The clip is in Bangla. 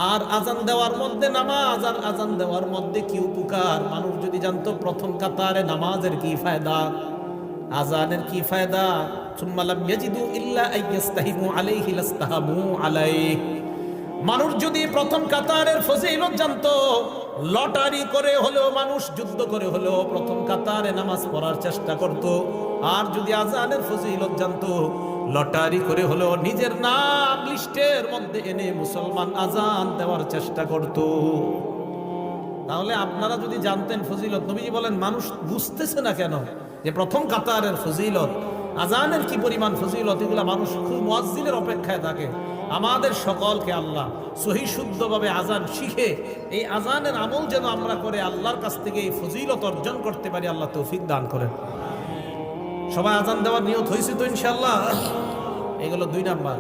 আর আজান দেওয়ার মধ্যে নামাজ আর আজান দেওয়ার মধ্যে কি উপকার, মানুষ যদি জানতো প্রথম কাতারে নামাজের কি ফায়দা, আজানের কি ফায়দা। সুম্মা লাম ইয়াজিদু ইল্লা আইয়াস্তাহিমু আলাইহি লাস্তাহামু আলাইহি। মানুষ যদি প্রথম কাতারের ফজিলত জানতো, লটারি করে হলেও মানুষ যুদ্ধ করে হলেও প্রথম কাতারে নামাজ পড়ার চেষ্টা করত। আর যদি আজানের ফজিলত জানতো, লটারি করে হলেও নিজের নাম লিস্টের মধ্যে এনে মুসলমান আজান দেওয়ার চেষ্টা করত। তাহলে আপনারা যদি জানতেন ফজিলত, নবীজি বলেন মানুষ বুঝতেছে না কেন যে প্রথম কাতারের ফজিলত, আজানের কি পরিমাণ ফজিলত, এগুলা মানুষ খুব মুয়াজ্জিনের অপেক্ষায় থাকে। আমাদের সকলকে আল্লাহ সহি শুদ্ধভাবে আজান শিখে এই আজানের আমল যেন আমরা করে আল্লাহর কাছ থেকে এই ফজিলত অর্জন করতে পারি, আল্লাহ তৌফিক দান করেন। সবাই আজান দেওয়ার নিয়ত হয়েছে তো ইনশাআল্লাহ। এগুলো 2 নাম্বার।